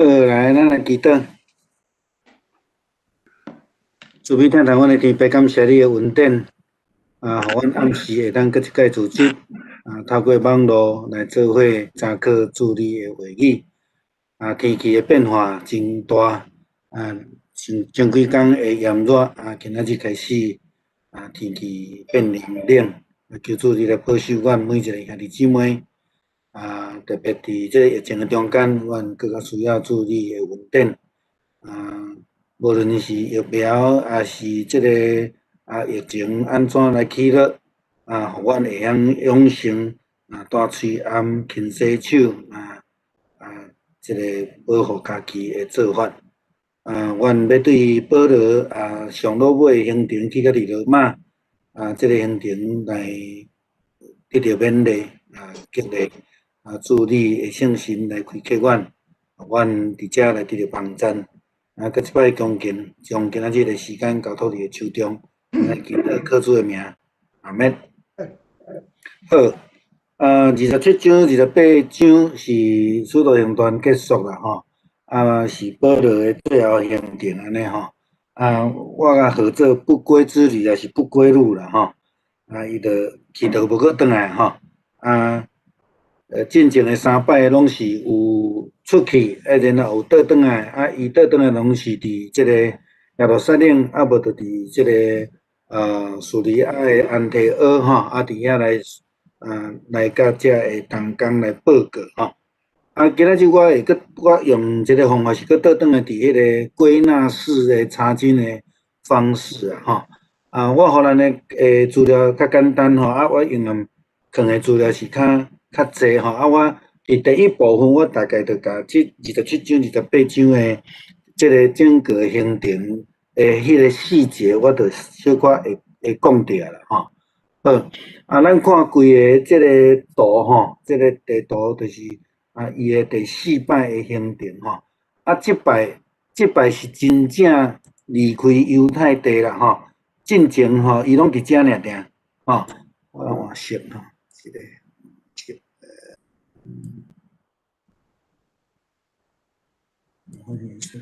好，来，咱来祈祷。主要听台阮的天父，感谢你的恩典，互阮暗时会当搁一届组织，透过网络来做伙查考主你的话语。天气的变化真大，前几工会炎热，今仔日开始，天气变冷，求主你来保守阮每一个兄弟姊妹，特别伫这个疫情的中间，阮更加需要主你的恩典。啊，无论是疫苗，还是即个疫情安怎来起落，互阮会晓养成戴喙安、勤洗手，即个保护家己的做法。阮要对保罗上罗马行程去到利罗马，即个行程来得到勉励激励，祝你的圣神来开启阮，阮伫遮来得到帮助。搁一摆恭敬，将今仔日的时间交托伫个手中，来祈祷靠主的名，阿免。好，27章、28章是使徒行传结束啦吼，是保罗的最后行程安尼吼，我甲号做不归之旅，也是不归路啦吼，伊就去就无搁转来吼，进前的3摆拢是有出去，然后有倒转来，伊倒转来拢是伫即个耶路撒冷，无就伫即个叙利亚的安提阿吼，伫遐来甲遮的同工来报告吼。今仔日我用一个方法是搁倒转来伫迄个归纳式的查经的方式吼。我互咱的资料较简单吼，我用放的资料是较济吼，我伫第一部分我大概就甲这27章、28章的即个整个行程的迄个细节，我就小可会讲出来啦吼。好，咱看规个即个图吼，即个地图就是伊的第4摆的行程吼。即摆是真正离开犹太地啦吼，进前吼伊拢伫遮尔定吼。我换色吼，即个色，换颜色。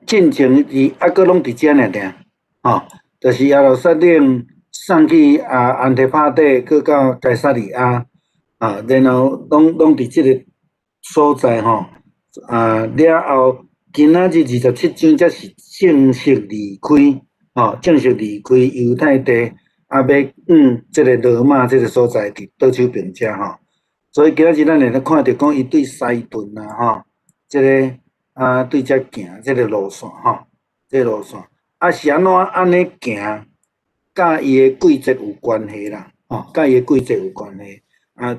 进前是搁拢伫遮尔定吼，就是耶路撒冷送去安提帕底，搁到该萨利亚，然后拢伫即个所在吼，了后今仔日27章才是正式离开吼，正式离开犹太地，要即个罗马即个所在伫倒手边遮吼，所以今仔日咱会看到讲伊对西顿啦吼，即个对遮行即个路线吼，即个路线是安尼行，甲伊的季节有关系啦，吼，甲伊的季节有关系。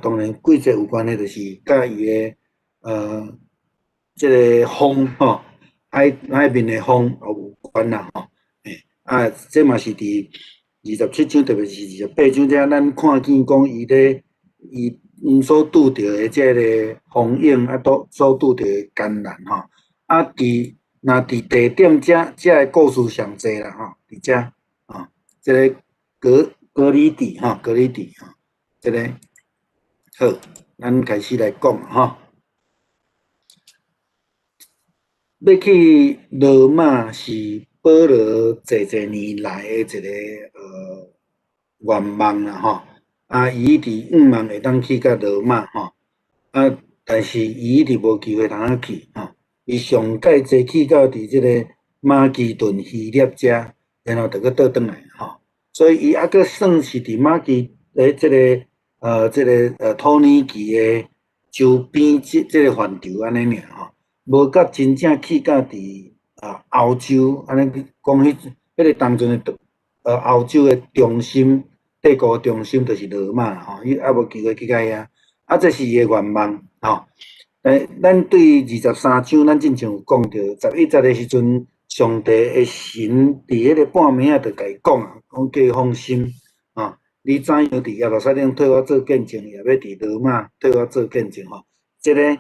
当然季节有关系，就是甲伊的即个风吼，海面的风也有关啦吼。这嘛是伫27章，特别是28章遮，咱看见讲伊所拄着的即个风影，所拄着的艰难吼。若伫地点遮的故事上济啦吼，伫遮吼，即个格里底吼，即个好，咱开始来讲吼。要去罗马是保罗济年来的一个愿望啦吼。伊伫愿望会当去到罗马吼，但是伊一直无机会通去吼。伊上届济去到伫即个马其顿希腊遮，然后就搁倒转来吼。所以伊搁算是伫马其即个土耳其的周边即个范畴安尼尔吼。无甲真正去到伫欧洲，安尼讲迄个当阵的欧洲的中心，帝国中心就是罗马吼，伊无机会去到遐。这是伊的愿望吼。咱对23章，咱之前有讲到11节的时阵，上帝的神伫迄个半暝就甲伊讲叫伊放心吼，你怎样伫耶路撒冷替我做见证，也要伫罗马替我做见证吼。即个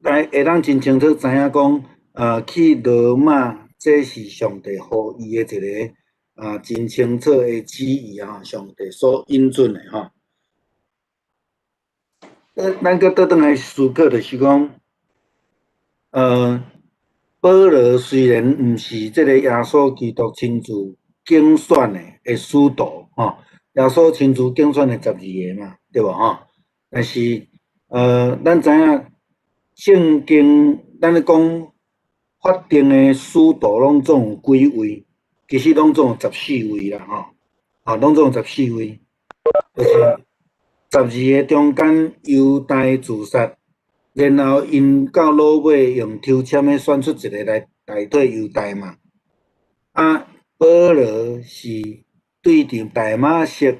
会当真清楚知影讲，去罗马这是上帝予伊的一个真清楚的旨意吼，上帝所应准的吼。咱搁倒转来思考，就是讲，呃，保罗虽然毋是这个耶稣基督亲自竞选的使徒吼，耶稣亲自竞选的12个嘛，对无吼？但是咱知影圣经，咱咧讲法定的使徒拢总有几位，其实拢总有14位啦吼，拢总有14位，就是12个中间犹大自杀。然后因到老尾用抽签的选出一个来代替犹大嘛。啊，保罗是对着大马色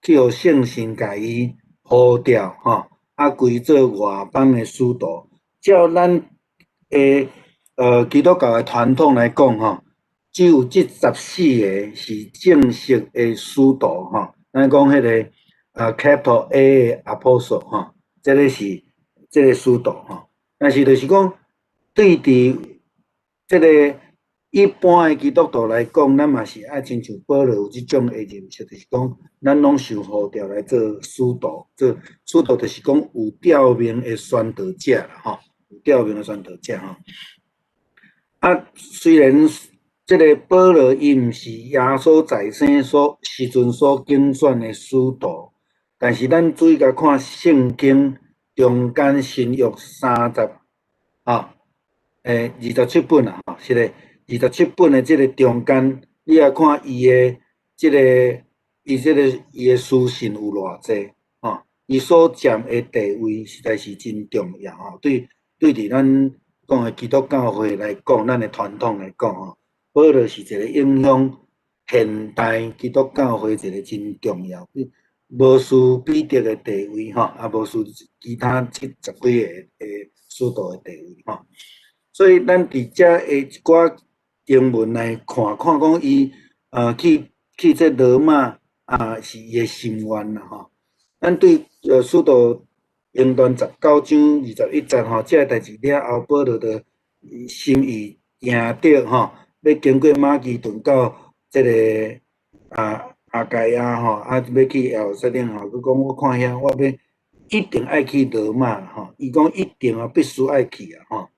去互圣神甲伊呼召吼，归做外邦的使徒。照咱诶基督教的传统来讲吼，只有这14个是正式的使徒吼。咱讲迄个capital A 的 apostle 吼，这个使徒吼。但是就是讲，对伫这个一般的基督徒来讲，咱嘛是爱亲像保罗有即种的认识，就是讲，咱拢受呼召来做使徒，做使徒就是讲有吊命的宣导者啦，吼，有吊命的宣导者吼。虽然这个保罗伊毋是耶稣在生时阵所竞选的使徒，但是咱注意甲看圣经中间新约3027本啊，是咧27本的这个中间，你也看伊的这个伊的书信有偌济吼，伊所占的地位实在是真重要吼，对伫咱讲的基督教会来讲，咱的传统来讲吼，保罗是一个影响现代基督教会一个真重要，无输彼得的地位吼，也无输其他70几个诶使徒的地位吼。所以咱伫遮诶一寡经文来看讲伊去这罗马是伊诶心愿啦吼。咱对使徒行传19章21节吼，这代志了后，保罗的心意定着吼，要经过马其顿到这个阿盖亚吼，要去耶路撒冷吼，佮讲我看遐，我要一定爱去罗马吼，伊讲一定必须爱去吼。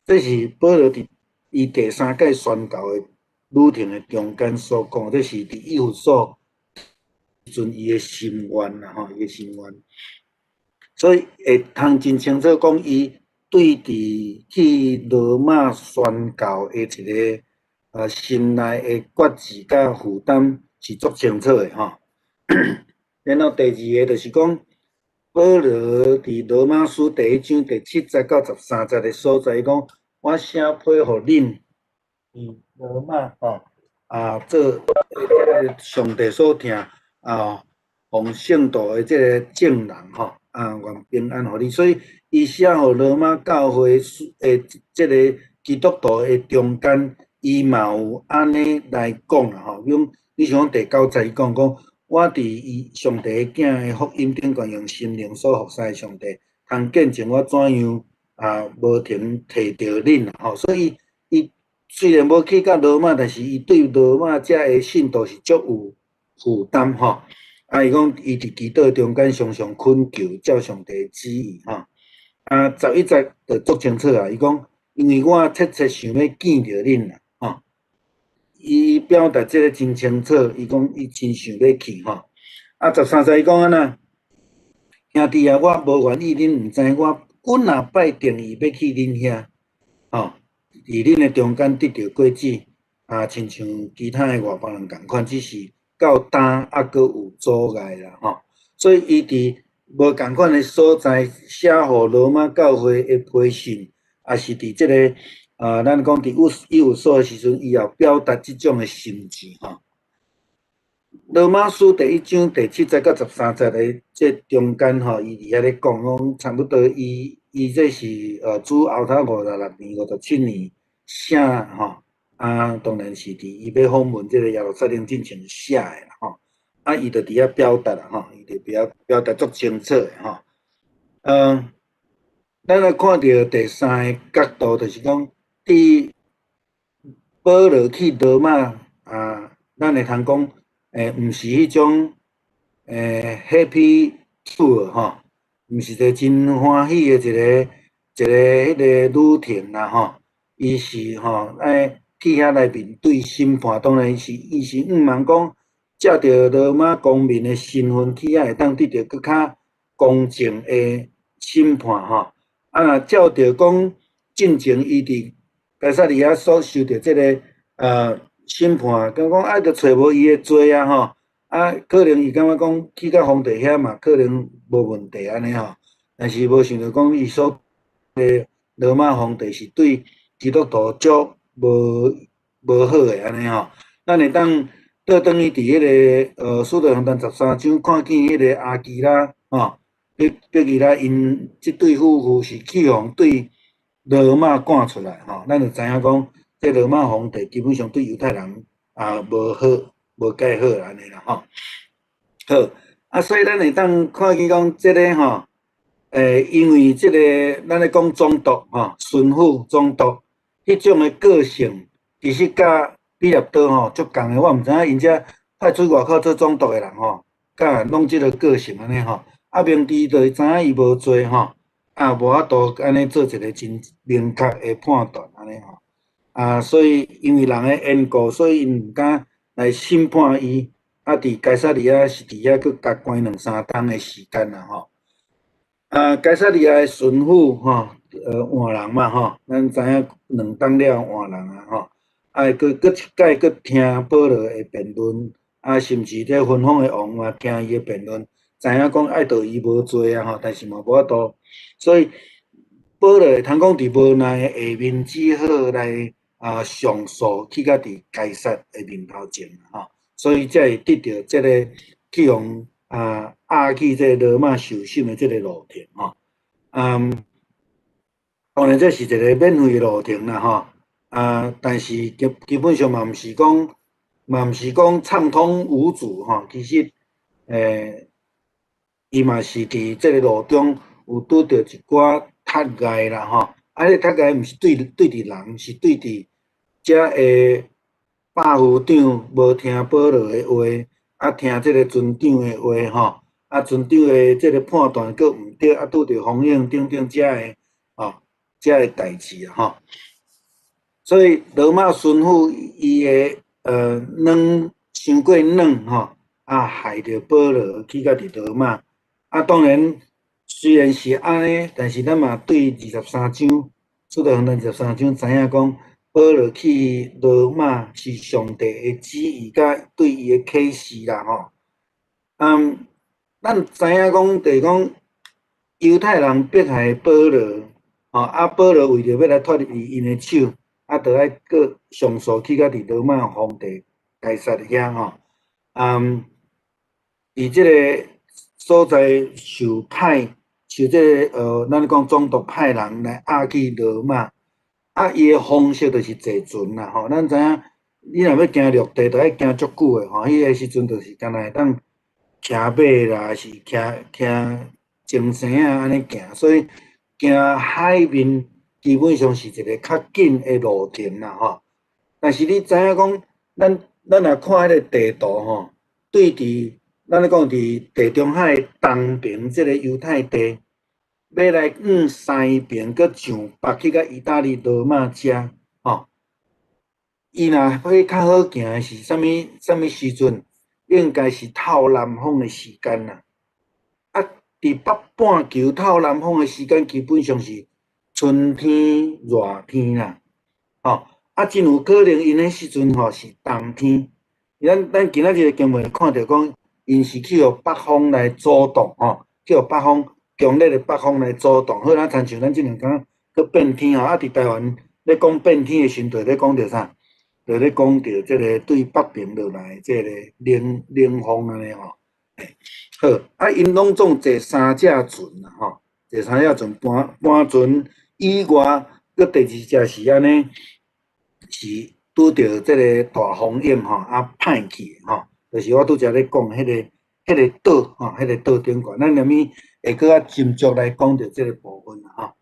这是保罗伫伊第3届宣教的旅程的中间所讲，这是伫以弗所时阵伊的心愿啦吼，伊的心愿。所以会通真清楚讲，伊对伫去罗马宣教的一个心内的决志甲负担是足清楚的吼。然后第2个就是讲，保罗伫罗马书第1章第7节到13节的所在，伊讲我写批互恁伫罗马吼做上帝所听奉圣道的这个证人吼愿平安互你。所以伊写互罗马教会诶这个基督徒的中间，伊嘛有安尼来讲啦吼。你像第9节伊讲我伫伊上帝的囝的福音顶悬用心灵所服侍的上帝，通见证我怎样无停摕着恁啦吼。所以伊虽然无去到罗马，但是伊对罗马遮的信徒是足有负担吼。伊讲伊伫祈祷中间常常恳求，照上帝旨意吼。11节就足清楚啊，伊讲因为我切切想要见着恁啦吼。伊表达这个真清楚，伊讲伊真想要去吼。13节伊讲安那，兄弟啊，我无愿意恁毋知，我若拜定义要去恁遐吼，伫恁的中间得到果子亲像其他的外邦人共款，只是到担阁有阻碍啦吼。所以伊伫无共款的所在写互罗马教会的批信，也是伫这个咱讲伫以弗所的时阵，伊也表达即种的心志吼。罗马书第1章第7节到13节的这中间吼，伊伫遐咧讲差不多伊这是主后头56年、57年写吼，当然是伫伊要访问这个耶路撒冷进前写的啦吼。伊就伫遐表达啦吼，伊就表达足清楚的吼。咱来看到第3个角度，就是讲伫保罗去罗马咱会通讲毋是迄种happy tour 吼，毋是一个真欢喜的迄个旅程啦吼。伊是爱去遐来面对审判，当然伊是毋茫讲借着罗马公民的身份去遐会当得到更较公正的审判吼。啊，若照着讲进前伊伫该萨利亚所受到即个审判，讲着找无伊的罪啊吼。啊，可能伊感觉讲去到皇帝遐嘛，可能无问题安尼吼。但是无想到讲伊所罗马皇帝是对基督徒足无好诶安尼吼。咱会当倒转去伫迄个使徒行传13章看见迄个阿基拉吼，阿基拉因即对夫妇是去互对罗马赶出来吼。咱就知影讲，这罗马皇帝基本上对犹太人无好，无介好安尼啦吼。好，所以咱会当看见讲即个吼。因为即个咱咧讲总督吼，巡抚总督迄种诶个性，其实甲彼立岛吼足共诶。我毋知影因遮派出外口做总督诶人吼，甲拢即个个性安尼吼。啊，明知就知影伊无罪吼，无法度安尼做一个真明确诶判断安尼吼。所以因为人诶缘故，所以因毋敢来审判伊。伫该萨利亚是伫遐佫甲关2-3天诶时间啦吼。该萨利亚的巡抚吼，换人嘛吼，咱知影2当了换人啊吼。佫一届佫听保罗的辩论，甚至这分封的王嘛听伊的辩论，知影讲爱道伊无罪啊吼，但是嘛无法度，所以保罗会通讲伫无奈下面只好来上诉去到伫该撒的面头前吼，所以才会得到这个去用押去这罗马受审的这个路程吼。当然这是一个免费的路程啦吼。但是基本上嘛毋是讲畅通无阻吼。其实伊嘛是伫这个路中有拄着一寡窒碍啦吼。迄个窒碍毋是对伫人，是对伫遮的百夫长无听保罗的话，听这个船长的话吼。船长的这个判断佫毋对，拄着风影等等遮的代志吼。所以罗马巡抚伊的伤过软吼，害着保罗去到伫罗马。当然虽然是安尼，但是咱嘛对23章使徒行传23章知影讲，保罗去罗马是上帝的旨意，甲对伊的启示啦吼。咱知影讲，就是讲犹太人迫害保罗，保罗为着要来脱离因的手，就爱搁上诉去到伫罗马皇帝该撒遐吼。伫即个所在受即个咱讲总督派人来押去罗马，伊的方式就是坐船啦吼。咱知影，你若要行陆地，就爱行足久的吼。迄个时阵就是干那会当骑马啦，是骑精神安尼行，所以行海面基本上是一个较紧的路程啦吼。但是你知影讲，咱若看迄个地图吼，对伫咱咧讲伫地中海东边即个犹太地，要来西边，搁上北去到意大利罗马遮吼。伊若要较好行的是啥物时阵？应该是透南风的时间啦。伫北半球透南风的时间，基本上是春天热天啦。真有可能因迄时阵是冬天。咱今仔日的经文看到讲，因是去互北风来阻挡去互北风强烈的北风来阻挡。好，亲像咱即2天搁变天伫台湾咧讲变天的时阵，咧讲着啥？就咧讲着即个对北边落来即个冷风安尼吼。好，因拢总坐3只船啦吼，坐3只船搬船以外，搁第2只是安尼，是拄着即个大风影歹去吼，就是我拄则咧讲迄个岛迄个岛顶悬，咱下面会搁斟酌来讲着即个部分啦吼。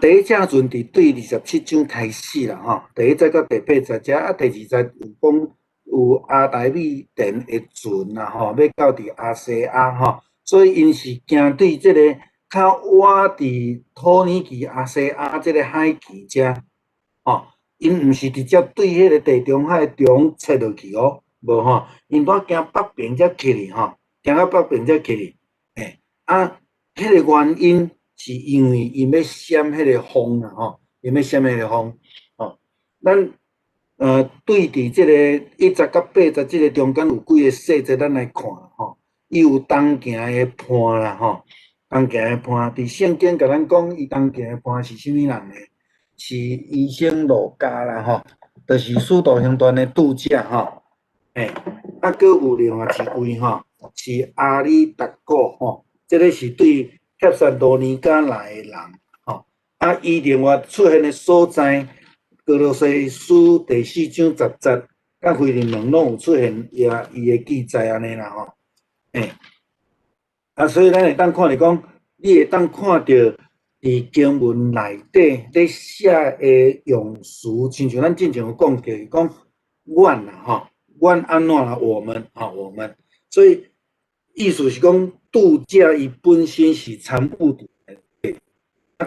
第1只船伫对27章开始啦吼，第1只到第8只，第2只有讲有阿台米田的船啦吼，要到伫亚细亚吼，所以因是行对即个较倚伫土耳其亚细亚即个海旗遮，吼，因毋是直接对迄个地中海中切落去哦，无吼，因拄行北边才起哩吼，行到北边才起哩，迄个原因是因为因要闪迄个风啦吼，因要闪迄个风，吼，咱对伫即个1十到8十即个中间有几个细节，咱来看吼。伊有东行的伴啦吼，东行的伴，伫圣经甲咱讲，伊东行的伴是啥物人呢？是医生路加啦吼，就是使徒行传的度假吼，啊，搁有另外一位吼，是阿里达古吼，即个是对帖撒罗尼迦来的人吼，啊，伊另外出现的所在。哥罗西书第4章10节，甲腓利门拢有出现伊的记载安尼啦吼，所以咱会当看着讲，你会当看着伫经文内底咧写的用词，亲像咱之前有讲过，讲阮啦吼，阮安怎啦，我们吼，我们，所以意思是讲度假伊本身是参悟伫内底，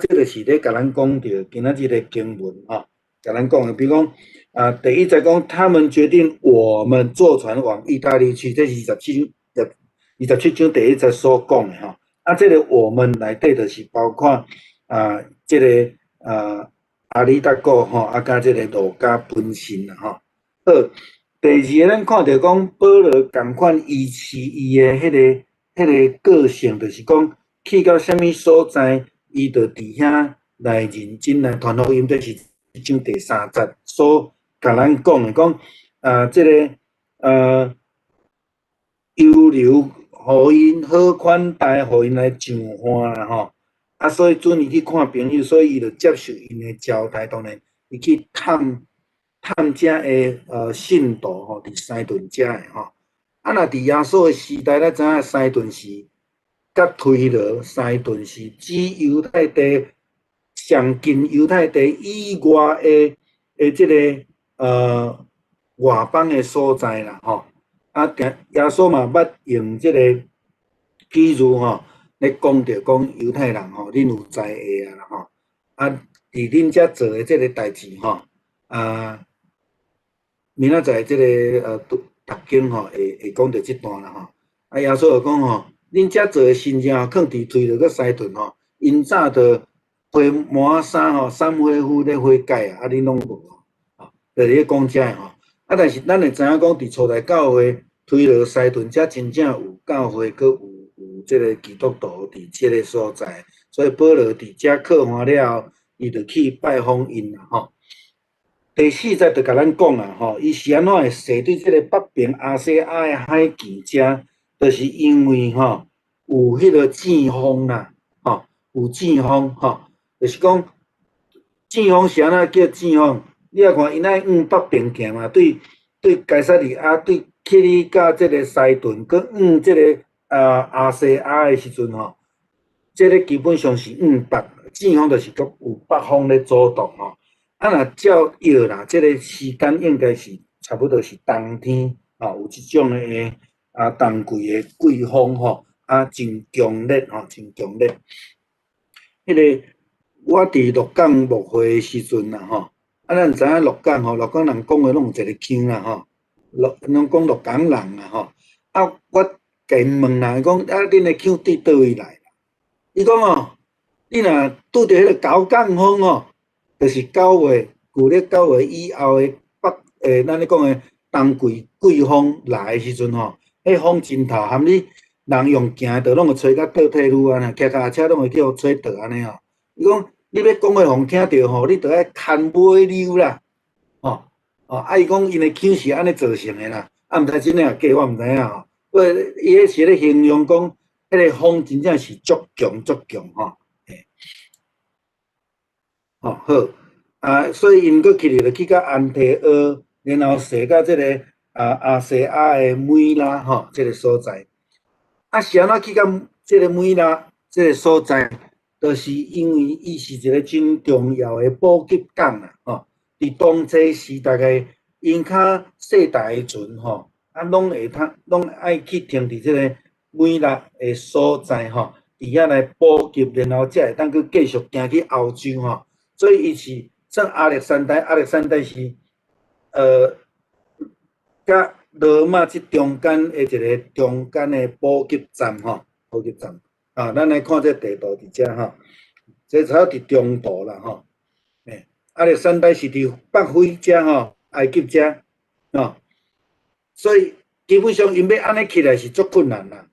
这个是咧甲咱讲着今仔日的经文吼。甲咱讲的，比如讲第一节讲，他们决定我们坐船往意大利去，这是27章第1节所讲的吼。这个我们内底就是包括这个阿里达古吼，甲这个路加本身啦吼。好，第二个咱看到讲保罗共款维持伊的迄个个性，就是讲去到什么所在，伊就伫遐来认真来传福音，这是。章第3节所甲咱讲的，讲这个忧留，互因好款待，互因来上欢啦吼。所以准伊去看朋友，所以伊就接受因的招待。当然，伊去探遮的信徒吼，伫西顿遮的吼。若伫耶稣的时代，咱知影西顿是甲推罗，西顿是指犹太地。上近犹太地以外的即个外邦的所在啦吼，耶稣嘛捌用即个比喻吼，咧讲着讲犹太人吼，恁有知会啦吼，伫恁遮做的即个代志吼，明仔载即个读经吼会讲着即段啦吼，耶稣就讲吼，恁遮做的新证囥伫推着个西顿吼，因早着。花麻衫吼，三花夫咧花改恁拢无吼，就是咧讲遮的吼。但是咱会知影讲，伫初代教会推罗西顿遮真正有教会，佮有即个基督徒伫即个所在，所以保罗伫遮靠完了后，伊就去拜访因啦吼。第4节就甲咱讲啦吼，伊是安怎会坐对即个北边亚细亚的海旗遮，就是因为吼有迄个季风啦，吼有季风吼。就是讲，季风是安怎叫季风？你来看，因爱往北边行嘛，对该萨利亚、对去里甲即个西顿，佮往即个亚细亚的时阵吼，即个基本上是往北，季风就是有北风咧主动吼。若照约啦，即个时间应该是差不多是冬天有即种的冬季的季风吼，真强烈吼，真强烈。迄个。我伫鹿港牧会的时阵啦吼，咱知影鹿港吼，鹿港人讲的拢有一个腔啦吼，拢讲鹿港人啦吼。我甲因问人讲，恁的腔对倒位来啦？伊讲哦，你若拄着迄个九港风哦，就是9月旧历9月以后的咱咧讲的冬季季风来的时阵吼，迄风真透，含你人用行道拢会吹甲倒退路安尼，骑脚车拢会去互吹倒安尼吼。伊讲，你要讲话互听着吼，你着爱牵尾溜啦，伊讲因的腔是安尼造成的啦，毋知真诶假，我毋知影吼。伊迄是咧形容讲，迄个风真正是足强足强吼，好，所以因佫去着去到安提阿，然后坐到即个亚细亚的米拉吼，即个所在。是安怎去到即个米拉即个所在？就是因为伊是一个真重要的补给港啦，吼！伫当初时大概因较细大的船吼，拢爱去停伫即个每六个所在吼，伫遐来补给，然后才会当去继续行去欧洲吼。所以伊是算亚历山大，亚历山大是甲罗马即中间的一个中间的补给站吼，补给站啊，咱来看这地图伫遮吼，这差伫中部啦吼。亚历山大是伫北非遮吼，埃及遮吼，所以基本上因要安尼起来是足困难啦，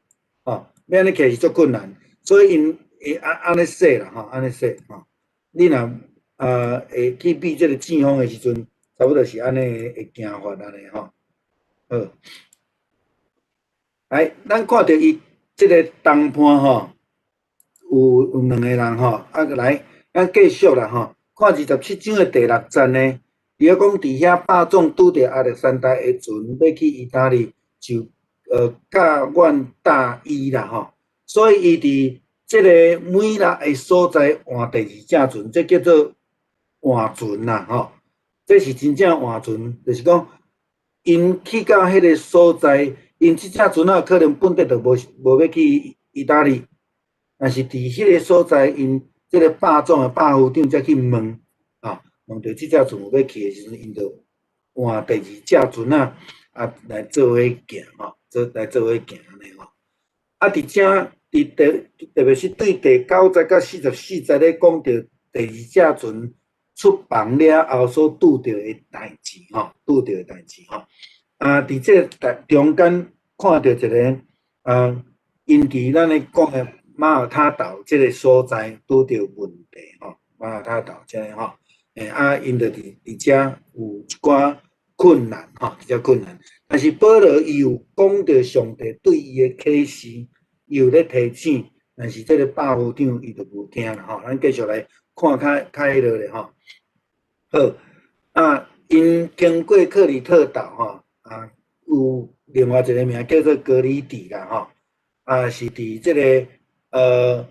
吼，要安尼起来是足困难，所以因会安尼说啦吼，安尼说吼，你若会去比即个正方的时阵，差不多是安尼会行法安尼吼。好，来，咱看到伊即个东畔吼，有两个人吼，来，咱继续啦吼，看27章的第6节呢，伊讲伫遐霸总拄着亚历山大的船要去意大利，就驾阮大伊啦吼，所以伊伫即个每六个所在换第二只船，这叫做换船啦吼，这是真正换船，就是讲。因去到迄个所在，因即只船啊，可能本地就无要去意大利，但是伫迄个所在，因即个霸总的霸夫长才去问啊，问到即只船有要去的时阵，因就换第二只船啊，来做伙行吼，来做伙行安尼吼。啊，伫遮特别是对第9节到44节咧讲到第二只船。出航了后所拄到的代志吼，拄到的代志吼。伫这中间看到一个因伫咱咧讲的马耳他岛这个所在拄到问题吼，马耳他岛这个吼，因着伫遮有一寡困难吼，比较困难。但是保罗伊有讲到上帝对伊的启示，伊有咧提醒，但是这个百夫长伊就无听啦吼。咱继续来看较迄落咧吼。好，因经过克里特岛吼，有另外一个名叫做格里底啦吼，是伫即个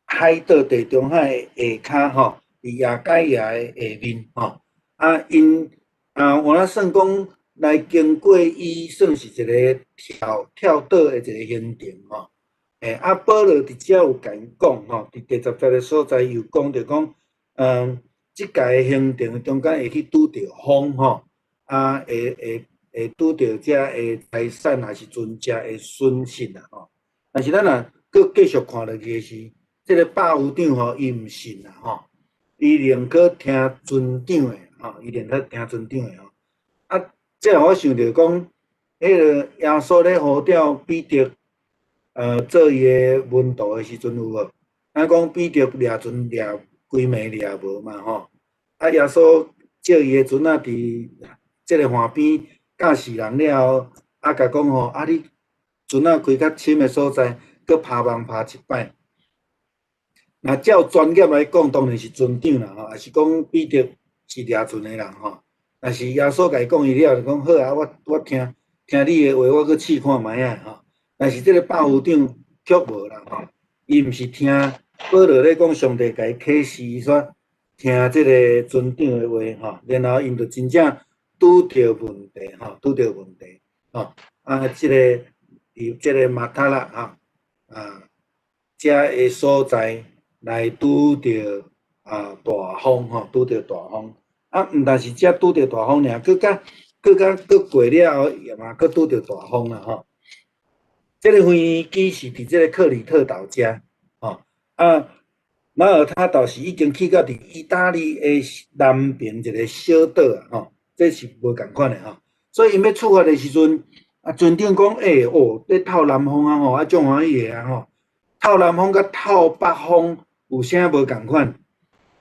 海岛地中海下骹吼，伫亚该亚的下面吼，因我那算讲来经过伊算是一个跳岛的一个行程吼，保罗伫遮有甲因讲吼，伫第10节的所在有讲着讲，即届行程中间会去拄着风吼，会拄着遮个财产还是船只的损失啦吼。但是咱若搁继续看落去是，即个百夫长吼，伊毋信啦吼，伊宁可听船长的吼，伊宁可听船长的吼。这让我想着讲，迄个耶稣咧呼召彼得，做伊的门徒的时阵有无？咱讲彼得掠船掠规暝掠无嘛吼，耶稣借伊的船伫即个岸边教世人了后，甲讲吼，你船开较深的所在，搁拍网拍一摆。若照专业来讲，当然是船长啦吼，也是讲彼得是掠船的人吼。但是耶稣甲伊讲伊了，就讲好啊，我听你的话，我搁试看卖啊吼。但是即个百夫长却无啦吼，伊毋是听保罗咧讲上帝甲伊启示，伊煞听即个船长的话吼，然后因就真正拄着问题吼，拄着问题吼。即个伫即个马塔拉遮个所在来拄着大风吼，拄着大风。毋但是遮拄着大风尔，搁过了后，也嘛搁拄着大风啦吼。这个飞机是伫这个克里特岛遮，吼马耳他岛是已经去到伫意大利的南边一个小岛啊，吼，这是无共款的吼。所以因要出发的时阵，船长讲，咧透南风啊吼，足欢喜的啊吼。透南风甲透北风有啥无共款？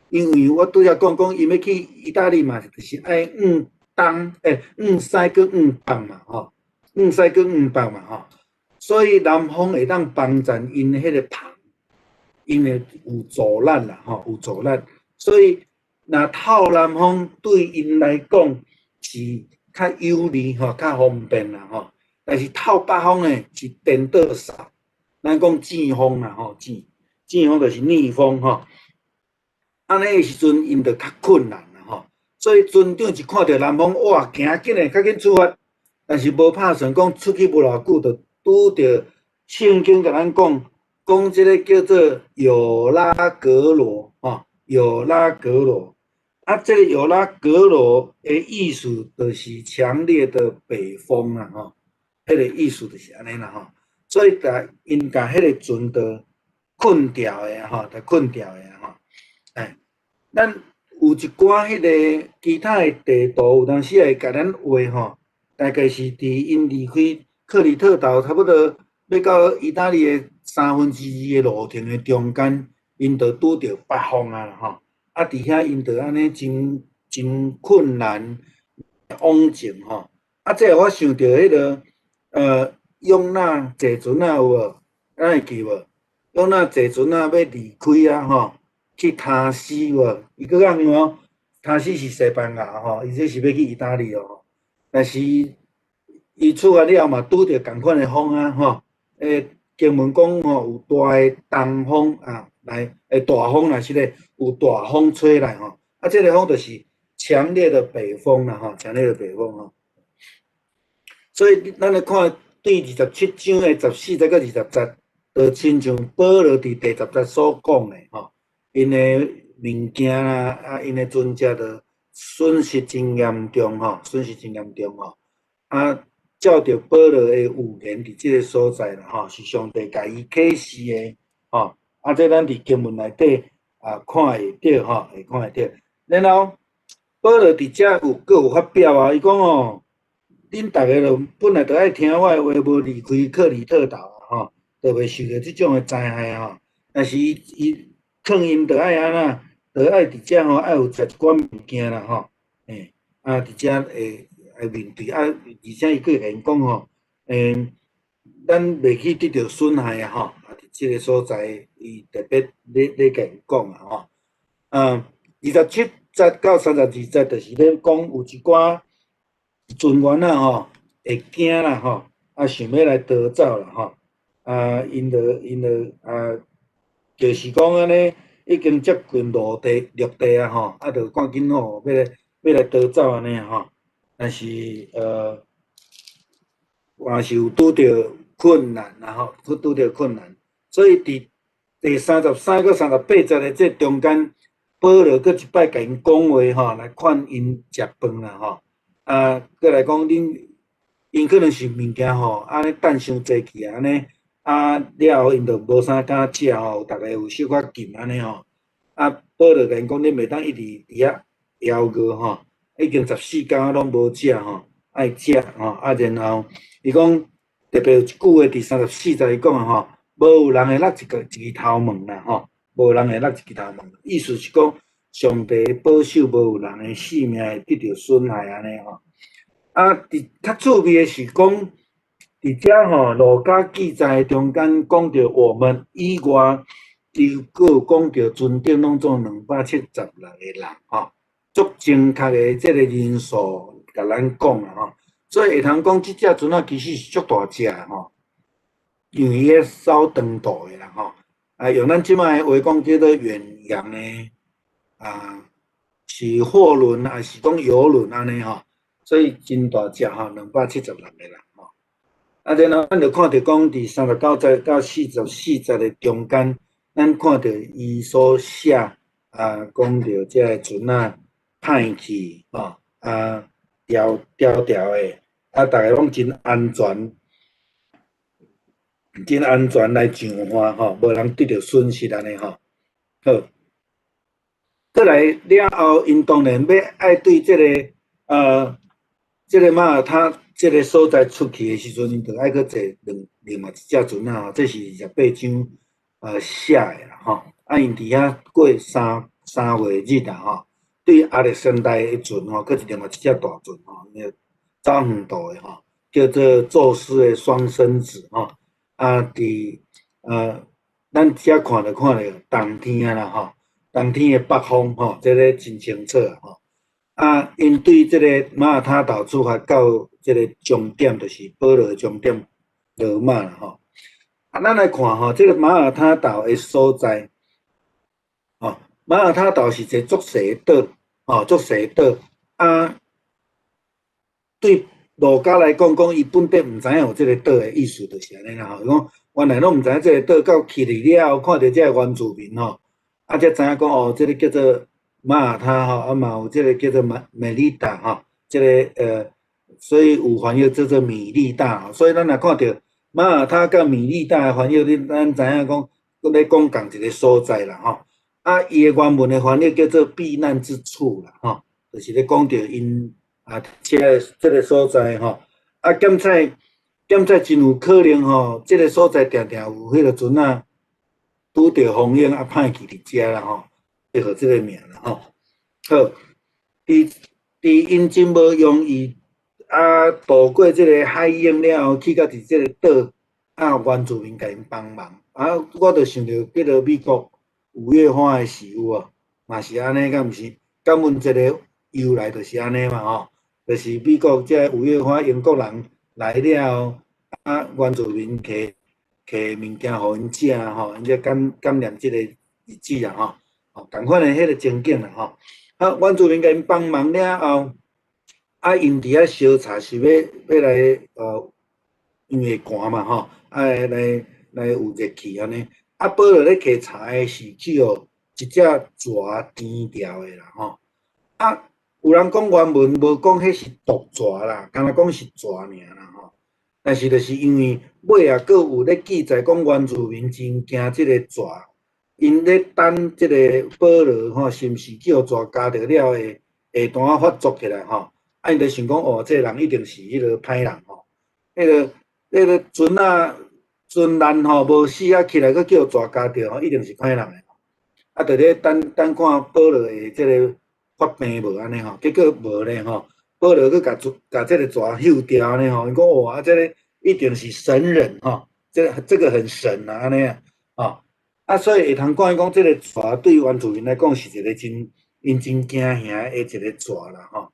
因为我拄则讲，伊要去意大利嘛，就是爱西跟北嘛吼，西跟北嘛吼。所以南风会当帮助因迄个帆，因会有阻力啦吼，有阻力。所以若透南风对因来讲是较有利吼，较方便啦吼。但是透北风呢是颠倒扫，咱讲正风啦吼，正风就是逆风吼。安尼的时阵，因就较困难啦吼。所以船长一看到南风，哇，行紧诶，较紧出发。但是无拍算讲出去无偌久，就拄着圣经甲咱讲即个叫做有拉格罗有拉格罗。啊，这个有拉格罗的意思就是强烈的北风啦迄个意思就是安尼啦所以因甲迄个船就困掉诶就困掉诶哎，咱有一寡迄个其他诶地图，有当时会甲咱画大概是伫因离开克里特岛差不多要到意大利诶2/3诶路程诶中间，因就拄着北风啊啊，伫遐因就安尼真困难往前啊，这我想到迄个永纳坐船啊有无？咱会记无？永纳坐船啊要离开啊去塔斯无？伊佫讲哦，塔斯是西班牙伊这是要去意大利但是伊出发了嘛，拄着共款的风诶，经文讲有大诶东风大风啦，是咧有大风吹来啊，这个风就是强烈的北风啦强烈的北风所以咱来看第27章的14节到20节，就亲像保罗伫第10节所讲的因的物件啦因的船只就损失真严重损失真严重啊，照着保罗的预言伫即个所在啦是上帝甲伊启示的啊，这咱伫经文内底看会到会看会到。然后保罗伫遮佫有发表伊讲恁逐个就本来就爱听我的话，无离开克里特岛就袂受到即种的灾害但是伊劝因就爱安怎，就爱伫遮爱有食一寡物件啦伫遮会面对而且伊佫会讲咱袂去得到损害伫即个所在，伊特别咧甲因讲27节到32节，就是咧讲有一寡船员会惊啦想要来逃走啦因就就是讲安尼已经接近陆地就赶紧要来逃走安尼但是还是有拄着困难拄着困难，所以伫第33到38节的这中间，保罗佫一摆甲因讲话来劝因食饭啦佫来讲因可能是物件安尼等伤济去安尼了后因就无啥敢食逐个有小可紧安尼保罗甲因讲恁袂当一直伫遐枵饿已经14天拢无食爱食然后伊讲特别有一句话伫34节伊讲无有人会落一支头毛啦无人会落一支头毛，意思是讲上帝保守无有人的性命会得到损害安尼伫较趣味的是讲，伫遮路加记载中间讲着我们以外，伊佫有讲着船顶拢总276个人足正确的即个人数甲咱讲所以会通讲即只船其实是足大只因为伊迄扫长度的啦用咱即摆的话讲叫做远洋的是货轮还是讲游轮安尼所以真大只276个人然后咱就看到讲伫39节到44节的中间，咱看到伊所写讲到即个船歹去调的逐个拢真安全。真安全来上岸无人得到损失安尼好，再来了后，因当然要爱对即个马耳他即个所在出去的时阵，因着爱去坐另外一只船这是28章写的啦因伫遐过三月日对亚历山大的船佫是另外一只大船走远途的叫做宙斯的双生子伫咱遮看着冬天啦冬天的北风这个真清楚因对即个马耳他岛出发到即个终点，就是保罗的终点罗马啦咱来看即个马耳他岛的所在马耳他岛是一个足小岛足小岛对儒家来讲，伊本地毋知影有即个岛的意思，就是安尼啦吼。讲原来拢毋知影即个岛到去了后，看到即个原住民吼，啊，才知影讲哦，即个叫做马耳他吼，啊嘛有即个叫做美丽岛吼，即个所以有翻译叫做米利大。所以咱若看到马耳他甲米利大的翻译，咱知影讲咧讲共一个所在啦吼。啊，伊的原文的翻译叫做避难之处啦吼，就是咧讲着因。啊，这个所在吼，啊，检测真有可能吼，这个所在定定有迄个船啊，拄着风险啊，歹去伫遮啦吼，配合这个名啦吼。好，伫因真无容易啊，渡过这个海涌了后，去到伫这个岛，啊，原住民甲因帮忙，啊，我就想着迄个美国五月花的事有无？嘛是安尼，敢毋是？敢阮这个由来就是安尼嘛吼。就是美国这五月花英国人来了后，啊，原住民摕物件互因食吼，因才感念即个日子啊吼，哦，共款的迄个情景啦吼。啊，原住民甲因帮忙了后，啊，因伫遐烧茶是要来因为寒嘛吼，啊来有热气安尼。啊，保罗咧摕茶的是只有一只蛇甜掉的啦吼。啊，有人讲原文无讲迄是毒蛇啦，干若讲是蛇尔啦吼。但是就是因为尾啊，佫有咧记载讲原住民真惊即个蛇，因咧等即个保罗吼，是毋是叫蛇加着了会下单发作起来吼？啊，因就想讲哦，这个人一定是迄个歹人吼。迄个船难吼无死啊，起来佫叫蛇加着吼，一定是歹人诶。啊，就咧等看保罗会即个。发病无安尼吼，结果无咧吼，保罗去甲这个蛇休掉呢吼，伊讲哇，这个一定是神人吼，这个很神啊安尼啊，吼啊，所以会通讲伊讲这个蛇对原住民来讲是一个因真惊吓的一个蛇啦吼，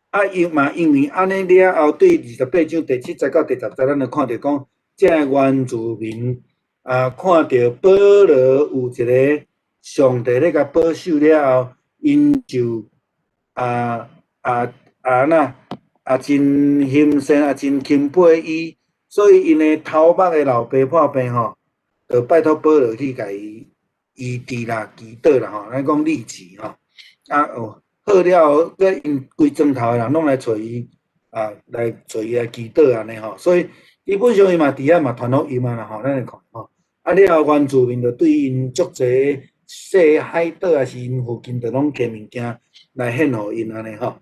啊因为安尼了后，对28章第7节到第10节，咱就看到讲，这原住民啊，看到保罗有一个上帝咧甲保守了后。因就啊那真欣赏真钦佩伊，所以因的头目的老爸破病吼，就拜托保罗去甲伊医治啦、祈祷啦吼，咱讲医治吼。啊哦，好了后，佮因规庄头的人拢来找伊来找伊来祈祷安尼吼，所以基本上伊嘛伫遐嘛传福音啊啦吼，咱来看吼。啊了后，原住民就对因足济。小海岛啊，是因附近，就拢摕物件来献互因安尼吼。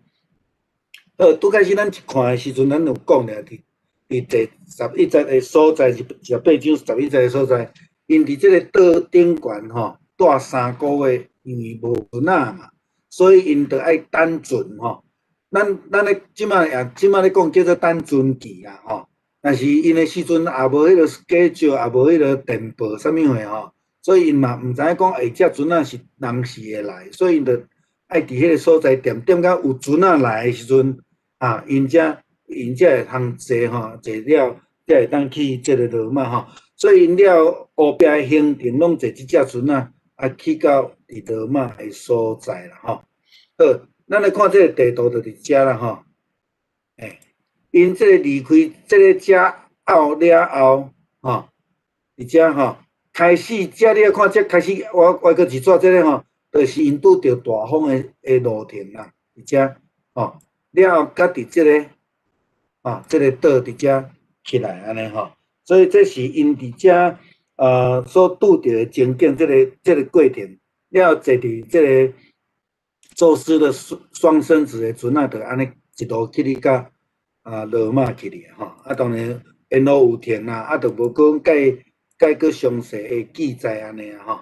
好，拄开始咱一看的时阵，咱有讲了伫第11节的所在是18章11节的所在，因伫即个岛顶悬吼住3个月，因为无船仔嘛，所以因着爱等船吼。咱咧即摆咧讲叫做等船期啦吼。但是因的时阵也无迄个计照，也无迄个电报啥物货吼。所以因嘛毋知影讲，这船仔是人是会来，所以因着爱伫迄个所在点到有船仔来的时阵，啊，因才会通坐吼，坐了才会当去即个罗马吼。所以因了后壁的行程拢坐即只船仔，啊去到伫罗马的所在啦吼。好，咱来看即个地图就伫遮啦吼。因即个离开即个遮后了后，吼，伫遮吼。开始，遮你要看，遮开始我个字纸这个吼，就是因拄着大风的路程啦，伫遮吼，了后甲伫即个即个岛伫遮起来安尼吼，所以这是因伫遮所拄着的情景，这个过程，了后坐伫即个宙斯的双生子的船仔，就安尼一路去到罗马去哩吼，啊当然沿路有停啦，啊就无讲介个详细的记载安尼啊吼，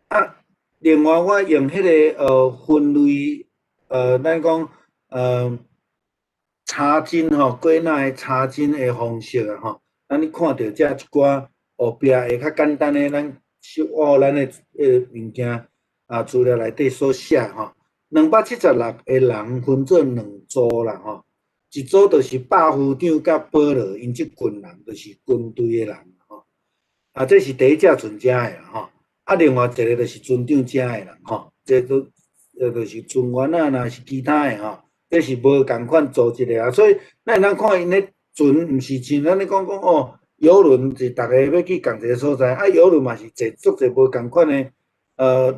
啊，另外我用迄个分类咱讲查经吼，归纳的查经的方式啊吼，咱你看到遮一寡后壁会较简单的，咱咱的物件资料内底所写吼，276个人分做2组啦吼，一组就是百夫长甲保罗，因即群人就是军队的人。这是第一只船只的啦吼，另外一个就是船长只的啦吼，这都就是船员啊，若是其他的吼，这是无共款组织的啊。所以咱会当看因咧船，毋是像咱咧讲哦，游轮是逐个要去共一个所在，啊，游轮嘛是坐足侪无共款的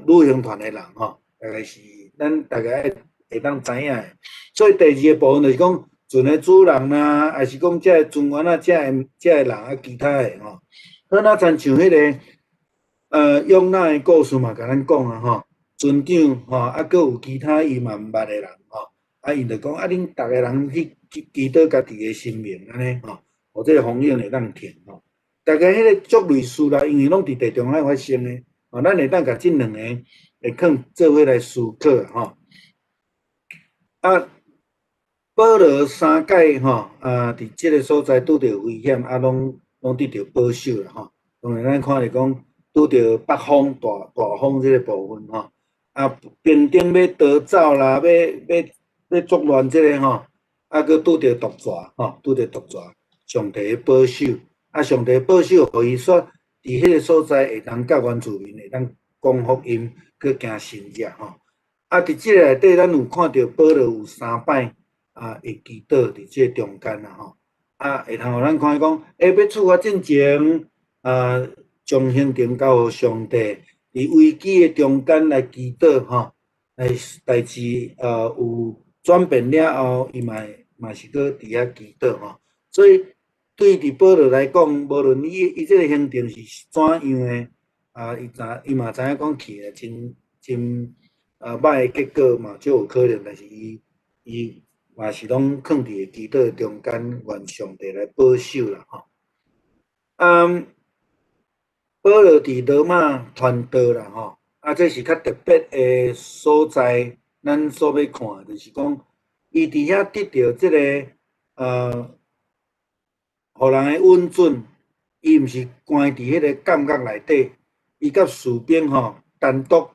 旅行团的人吼，大概是咱大概会当知影的。所以第二个部分就是讲船的主人啊，还是讲遮个船员啊，遮个人啊，其他的吼。好，那亲像迄个用咱的故事嘛，甲咱讲啊吼，船长吼，啊，佮有其他伊嘛毋捌的人吼，啊，因就讲啊，恁逐个人去祈祷家己的生命安尼吼，互这个风险会当停吼。大概迄个足类似啦，因为拢伫地中海发生的，吼，咱会当甲即两个会肯做伙来思考吼。啊，保罗三界吼，伫即个所在拄着危险，啊，拢得到保守啦吼。当然，咱看是讲拄着北风大风即个部分吼，啊，边顶要逃走啦，要作乱即个吼，啊，佮拄着毒蛇吼，拄着毒蛇，上帝保守，啊，上帝保守，互伊说伫迄个所在会当甲原住民会当讲福音，去行神迹吼。啊，伫即个内底，咱有看到保罗有3摆会祈祷伫即个中间啦吼，啊，会通互咱看讲，要出发进前，将行程交互上帝，伫危机的中间来祈祷吼，来代志有转变了后，伊嘛是搁伫遐祈祷吼，所以对伫保罗来讲，无论伊即个行程是怎样的，伊嘛知影讲去了真歹的结果嘛，就有可能，但是伊嘛是拢囥伫祈祷中间，愿上帝来保守啦吼。保罗伫罗马传道啦吼，这是较特别的所在，咱所要看就是讲，伊伫遐得到即个互人的稳准，伊毋是关伫迄个监狱内底，伊甲士兵吼单独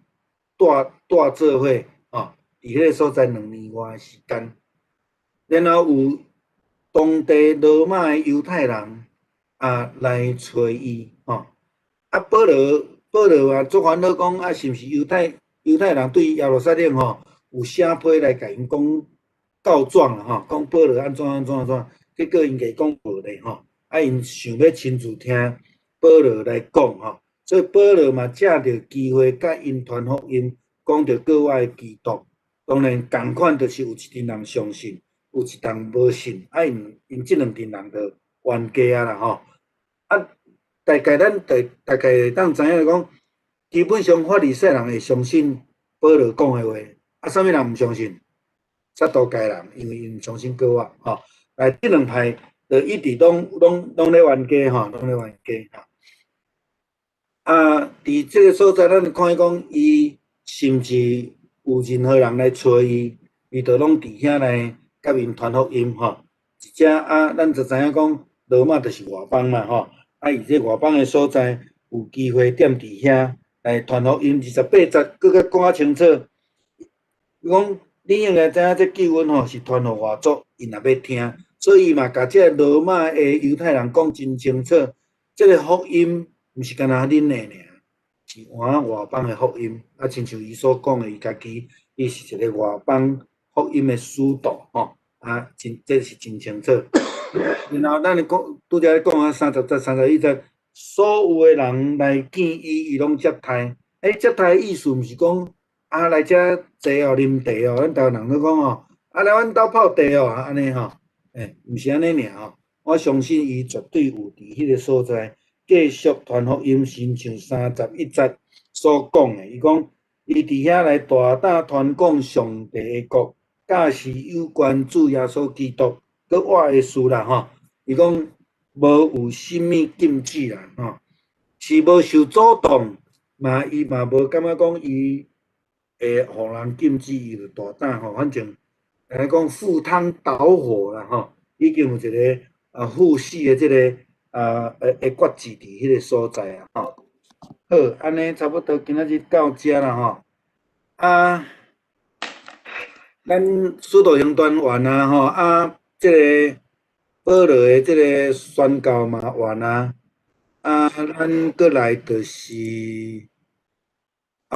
住做伙吼，伫迄个所在2年外的时间，然后有当地罗马的犹太人来找伊吼。保罗啊，做烦恼讲是毋是犹太人对耶路撒冷吼有写批来甲因讲告状啦吼，讲保罗安怎，结果因甲伊讲无咧吼，因想要亲自听保罗来讲吼，所以保罗嘛借着机会甲因传福音，讲着国外的基督。当然共款就是有一群人相信，有一群无信，因即2群人就冤家啦吼。大概咱大概会当知影讲，基本上法利赛人会相信保罗讲的话，啥物人毋相信？撒都该人，因为因毋相信国外吼。即2派就一直拢咧冤家吼，拢咧冤家吼。伫即个所在，咱看讲伊甚至有任何人来找伊，伊就拢伫遐来甲因传福音吼。一只咱就知影讲，罗马就是外邦嘛吼。伊这外邦的所在有机会踮伫遐来传福音28节，搁较讲较清楚。讲你应该知影这救恩吼是传互外族，因也要听，所以伊嘛甲这罗马的犹太人讲真清楚，这个福音毋是干那恁的尔，是换外邦的福音。亲像伊所讲的，伊家己伊是一个外邦福音的使徒吼，这是真清楚。然后咱讲拄则咧讲30节、31节，所有的人来见伊，伊拢接待。接待的意思毋是讲来遮坐哦、啉茶哦，咱台湾人都讲哦，来阮兜泡茶哦，安尼吼，毋是安尼尔吼。我相信伊绝对有伫迄个所在继续传福音，亲像31节所讲的，伊讲伊伫遐来大胆传讲上帝的国，甲是有关主耶稣基督。搁我的事啦吼，伊讲无有啥物禁止啦吼，是无受主动，伊嘛无感觉讲伊会互人禁止，伊就大胆吼，反正讲赴汤蹈火啦吼，已经有一个赴死的即个决志伫迄个所在啊吼。好，安尼差不多今仔日到遮啦吼。咱使徒行传完啊吼，即个保罗的即个宣教嘛完啊，咱过来就是